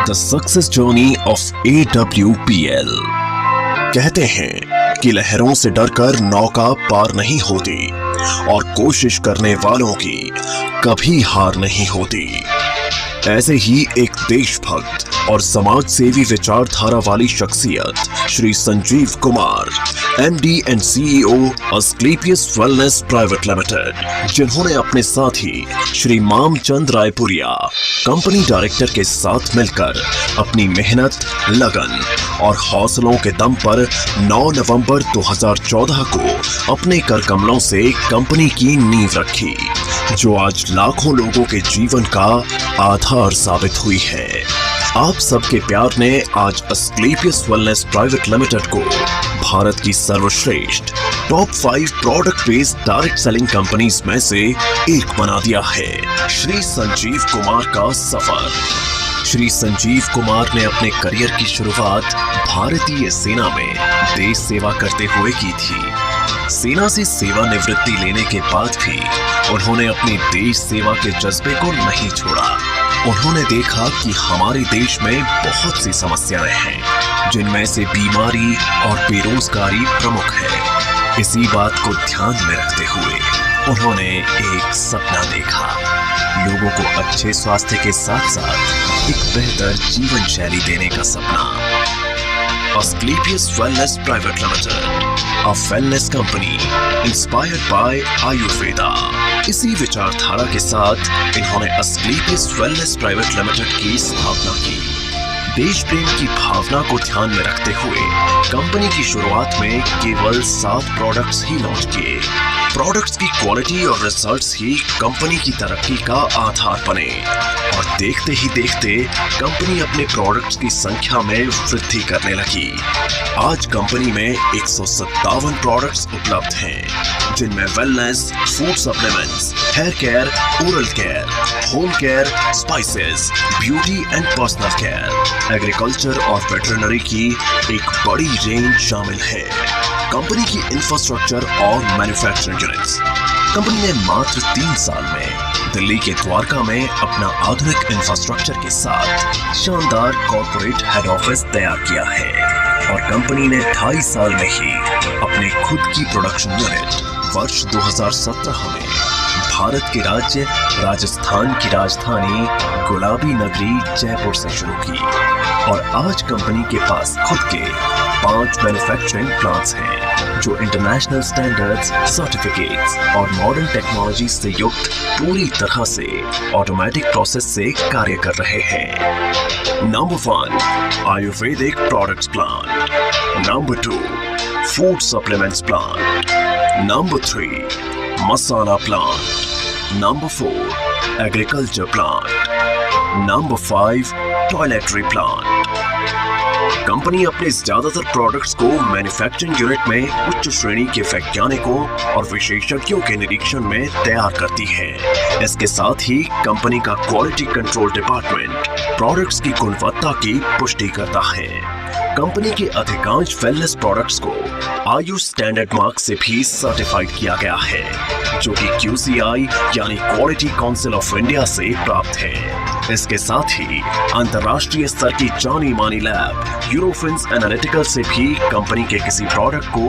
The success journey of AWPL। कहते हैं कि लहरों से डरकर नौका पार नहीं होती और कोशिश करने वालों की कभी हार नहीं होती। ऐसे ही एक देशभक्त और समाज सेवी विचारधारा वाली शख्सियत Shri Sanjeev Kumar, MD and CEO Asclepius wellness private limited, जिन्होंने अपने साथी श्री मामचंद रायपुरिया, कंपनी डायरेक्टर के साथ मिलकर अपनी मेहनत, लगन और हौसलों के दम पर 9 नवंबर 2014 को अपने कर कमलों से कंपनी की नींव रखी, जो आज लाखों लोगों के जीवन का आधार साबित हुई है। आप सबके प्यार ने आज अस्क्लेपियस वेलनेस प्राइवेट लिमिटेड को भारत की सर्वश्रेष्ठ top 5 product based direct selling companies में से एक बना दिया है। श्री संजीव कुमार का सफर। श्री संजीव कुमार ने अपने करियर की शुरुआत भारतीय सेना में देश सेवा करते हुए की थी। सेना से सेवानिवृत्ति लेने के बाद भी उन्होंने अपने देश सेवा के जज्बे को नहीं छोड़ा। उन्होंने देखा कि हमारे देश में बहुत सी समस्याएं हैं, जिनमें से बीमारी और बेरोजगारी प्रमुख है। इसी बात को ध्यान में रखते हुए उन्होंने एक सपना देखा, लोगों को अच्छे स्वास्थ्य के साथ साथ एक बेहतर जीवन शैली देने का सपना। Asclepius wellness private limited, a wellness company inspired by Ayurveda. इसी विचारधारा के साथ इन्होंने अस्क्लेपियस वेलनेस प्राइवेट लिमिटेड की स्थापना की। देश प्रेम की भावना को ध्यान में रखते हुए कंपनी की शुरुआत में केवल 7 प्रोडक्ट्स ही लॉन्च किए। प्रोडक्ट्स की क्वालिटी और रिजल्ट्स ही कंपनी की तरक्की का आधार बने और देखते ही देखते कंपनी अपने प्रोडक्ट्स की संख्या में वृद्धि करने लगी। आज कंपनी में 157 प्रोडक्ट्स उपलब्ध हैं, जिनमें wellness, food supplements, hair care, oral care, home care, spices, beauty and personal care, agriculture और वेटरनरी की एक बड़ी रेंज शामिल है। कंपनी की इंफ्रास्ट्रक्चर और मैन्युफैक्चरिंग यूनिट्स। कंपनी ने मात्र 3 साल में दिल्ली के द्वारका में अपना आधुनिक इंफ्रास्ट्रक्चर के साथ शानदार कॉर्पोरेट हेड ऑफिस तैयार किया है और कंपनी ने 2.5 साल में ही अपने खुद की प्रोडक्शन यूनिट वर्ष 2017 में भारत के राज्य राजस्थान की राजधानी गुलाबी नगरी जयपुर से शुरू की और आज कंपनी के पास खुद के 5 मैन्युफैक्चरिंग प्लांट्स हैं, जो इंटरनेशनल स्टैंडर्ड्स, सर्टिफिकेट्स और मॉडर्न टेक्नोलॉजी से युक्त पूरी तरह से ऑटोमेटिक प्रोसेस से कार्य कर रहे हैं। Number 1, Ayurvedic products plant. Number 2, food supplements plant. Number 3, masala plant. Number 4, agriculture plant. Number 5, toiletry plant. Company अपने ज्यादातर प्रोडक्ट्स को मैन्युफैक्चरिंग यूनिट में उच्च श्रेणी के वैज्ञानिकों और विशेषज्ञों के निरीक्षण में तैयार करती है। इसके साथ ही कंपनी का क्वालिटी कंट्रोल डिपार्टमेंट प्रोडक्ट्स की गुणवत्ता की पुष्टि करता है। कंपनी के अधिकांश वेलनेस प्रोडक्ट्स को आयुष स्टैंडर्ड मार्क से भी सर्टिफाइड किया गया है, जो कि QCI यानी क्वालिटी काउंसिल ऑफ इंडिया से प्राप्त है। इसके साथ ही अंतर्राष्ट्रीय स्तर की जानी मानी लैब यूरोफिन्स एनालिटिकल से भी कंपनी के किसी प्रोडक्ट को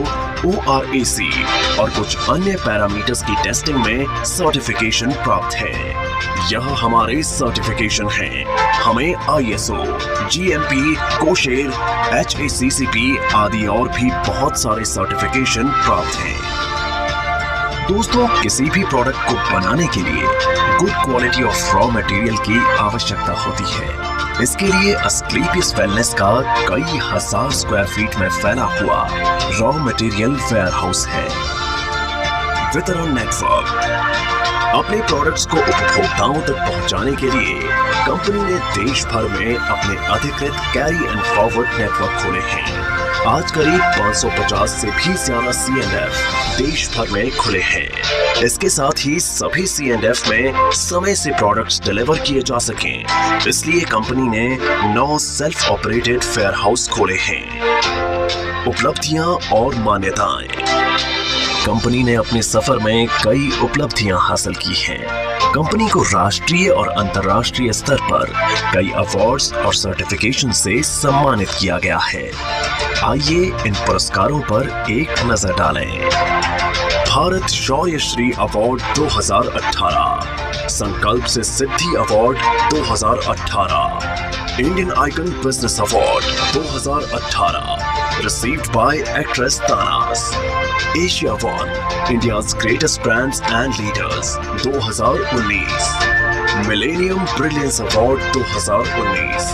ORAC और कुछ अन्य पैरामीटर्स की टेस्टिंग में सर्टिफिकेशन प्राप्त है। यह हमारे सर्टिफिकेशन हैं। हमें ISO, GMP, कोशेर, HACCP आदि और भी बहुत सारे सर्टिफिकेशन प्राप्त हैं। दोस्तों, किसी भी प्रोडक्ट को बनाने के लिए good quality of raw material की आवश्यकता होती है। इसके लिए अस्क्लेपियस वेलनेस का कई हजार स्क्वायर फीट में फैला हुआ रॉ मटेरियल वेयरहाउस है। वितरण नेटवर्क। अपने प्रोडक्ट्स को उपभोक्ताओं तक पहुंचाने के लिए कंपनी ने देश भर में अपने अधिकृत कैरी एंड फॉरवर्ड नेटवर्क खोले हैं। आज करीब 550 से भी ज्यादा C&F देश भर में खुले हैं। इसके साथ ही सभी C&F में समय से प्रोडक्ट्स डिलीवर किए जा सकें, इसलिए कंपनी ने 9 सेल्फ ऑपरेटेड वेयर हाउस खोले हैं। उपलब्धियां और मान्यताएं। कंपनी ने अपने सफर में कई उपलब्धियां हासिल की हैं। कंपनी को राष्ट्रीय और अंतर्राष्ट्रीय स्तर पर कई अवार्ड्स और सर्टिफिकेशन से सम्मानित किया गया है। आइए इन पुरस्कारों पर एक नजर डालें। भारत शौर्य Shri award 2018, Sankalp se Siddhi award 2018, Indian icon business award 2018 received by actress Tanas, Asia One, India's greatest brands and leaders 2019, Millennium Brilliance Award 2019,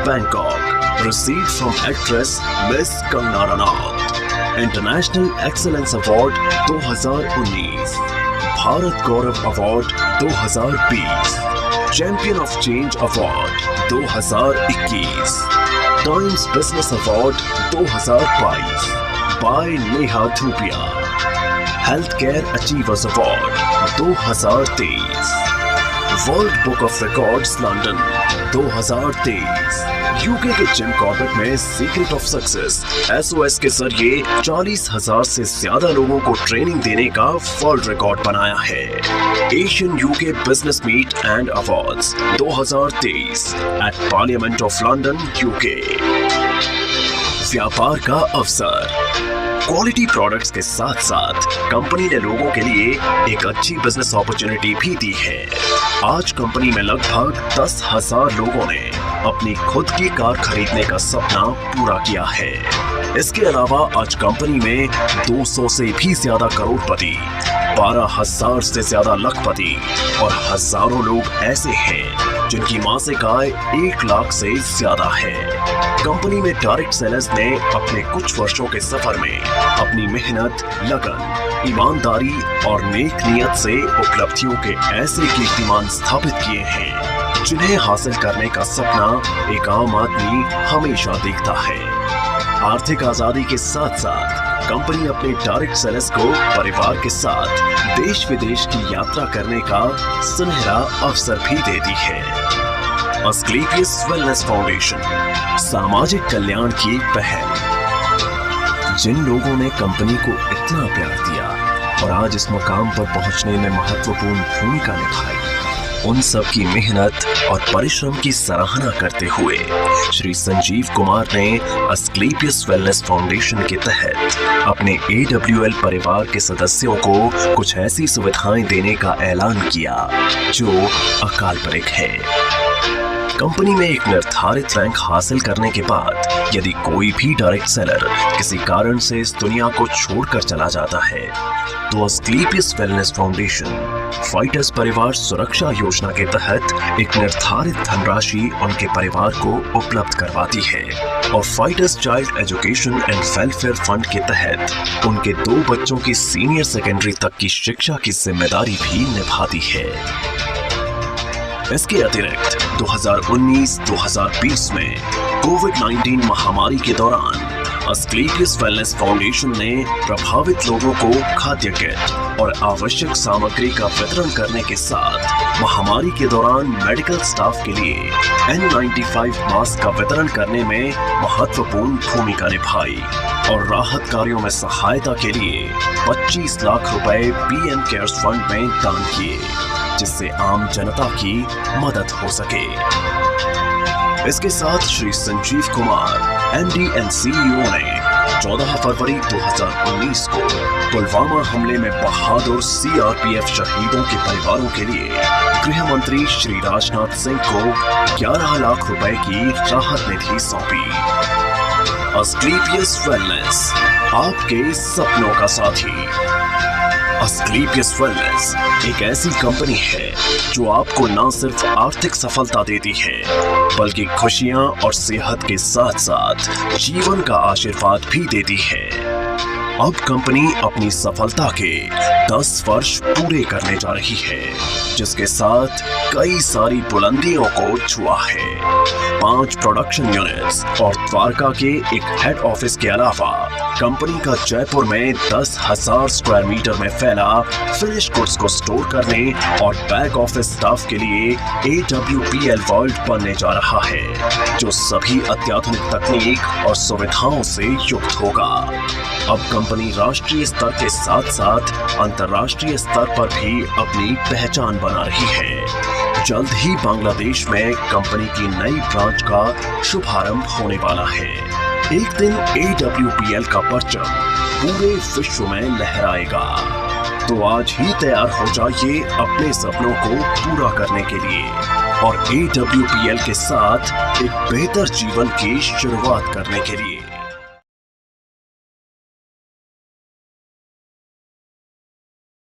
Bangkok, received from actress Miss Kangana Ranaut, International Excellence Award 2019, Bharat Gaurav Award 2020, Champion of Change Award 2021, Times Business Award 2022 by Neha Dhupia, Healthcare Achievers Award 2023, World Book of Records London 2023, UK के Jim Corbett में secret of success SOS के जरिए 40,000 से ज्यादा लोगों को training देने का वर्ल्ड रिकॉर्ड बनाया है। Asian UK business meet and awards 2023 at parliament of London UK. व्यापार का अवसर, क्वालिटी प्रोडक्ट्स के साथ साथ कंपनी ने लोगों के लिए एक अच्छी बिजनेस अपॉर्चुनिटी भी दी है। आज कंपनी में लगभग 10,000 लोगों ने अपनी खुद की कार खरीदने का सपना पूरा किया है। इसके अलावा आज कंपनी में 200 से भी ज्यादा करोड़पति, 12,000 से ज्यादा लखपति और हजारों लोग ऐसे हैं जिनकी मासिक आय 1 लाख से ज्यादा है। कंपनी में डायरेक्ट सेलर्स ने अपने कुछ वर्षों के सफर में अपनी मेहनत, लगन, ईमानदारी और नेक नियत से उपलब्धियों के ऐसे कीर्तिमान स्थापित किए हैं जिन्हें हासिल करने का सपना एक आम आदमी हमेशा देखता है। आर्थिक आजादी के साथ साथ कंपनी अपने डायरेक्ट सेलर्स को परिवार के साथ देश विदेश की यात्रा करने का सुनहरा अवसर भी देती है। अस्क्लेपियस वेलनेस फाउंडेशन, सामाजिक कल्याण की पहल। जिन लोगों ने कंपनी को इतना प्यार दिया और आज इस मुकाम पर पहुंचने में महत्वपूर्ण भूमिका निभाई, उन सब की मेहनत और परिश्रम की सराहना करते हुए श्री संजीव कुमार ने अस्क्लेपियस वेलनेस फाउंडेशन के तहत अपने AWL परिवार के सदस्यों को कुछ ऐसी सुविधाएं देने का ऐलान किया जो अकाल्पनिक है। कंपनी में एक निर्धारित रैंक हासिल करने के बाद यदि कोई भी डायरेक्ट सेलर किसी कारण से इस दुनिया को छोड़कर चला जाता है तो अस्क्लेपियस वेलनेस फाउंडेशन फाइटर्स परिवार सुरक्षा योजना के तहत एक निर्धारित धनराशि उनके परिवार को उपलब्ध करवाती है और fighters child education and welfare fund के तहत उनके 2 बच्चों की सीनियर सेकेंडरी तक की शिक्षा की जिम्मेदारी भी निभाती है। इसके अतिरिक्त 2019-2020 में कोविड-19 महामारी के दौरान अस्क्लेपियस वेलनेस फाउंडेशन ने प्रभावित लोगों को खाद्य किट और आवश्यक सामग्री का वितरण करने के साथ महामारी के दौरान मेडिकल स्टाफ के लिए N95 मास्क का वितरण करने में महत्वपूर्ण भूमिका निभाई और राहत कार्यों में सहायता के लिए 25 लाख रुपए PM केयर्स फंड में दान किए जिससे आम जनता की मदद हो सके। इसके साथ Shri Sanjeev Kumar MD and CEO ने 14 फरवरी 2019 को पुलवामा हमले में बहादुर CRPF शहीदों के परिवारों के लिए गृह मंत्री श्री राजनाथ सिंह को 11 लाख रुपए की राहत निधि सौंपी। अस्क्लेपियस वेलनेस, आपके सपनों का साथी। अस्क्लेपियस वेलनेस एक ऐसी कंपनी है जो आपको न सिर्फ आर्थिक सफलता देती है बल्कि खुशियां और सेहत के साथ साथ जीवन का आशीर्वाद भी देती है। अब कंपनी अपनी सफलता के 10 वर्ष पूरे करने जा रही है जिसके साथ कई सारी बुलंदियों को छुआ है। 5 प्रोडक्शन यूनिट्स और द्वारका के एक हेड ऑफिस के अलावा कंपनी का जयपुर में 10,000 स्क्वायर मीटर में फैला फिनिश गुड्स को स्टोर करने और बैक ऑफिस स्टाफ के लिए AWPL वर्ल्ड बनने जा रहा है जो सभी अत्याधुनिक तकनीक और सुविधाओं से युक्त होगा। अब कंपनी राष्ट्रीय स्तर के साथ साथ अंतर्राष्ट्रीय स्तर पर भी अपनी पहचान बना रही है। जल्द ही बांग्लादेश में कंपनी की नई ब्रांच का शुभारंभ होने वाला है। एक दिन AWPL का परचम पूरे विश्व में लहराएगा। तो आज ही तैयार हो जाइए अपने सपनों को पूरा करने के लिए और AWPL के साथ एक बेहतर जीवन की शुरुआत करने के लिए।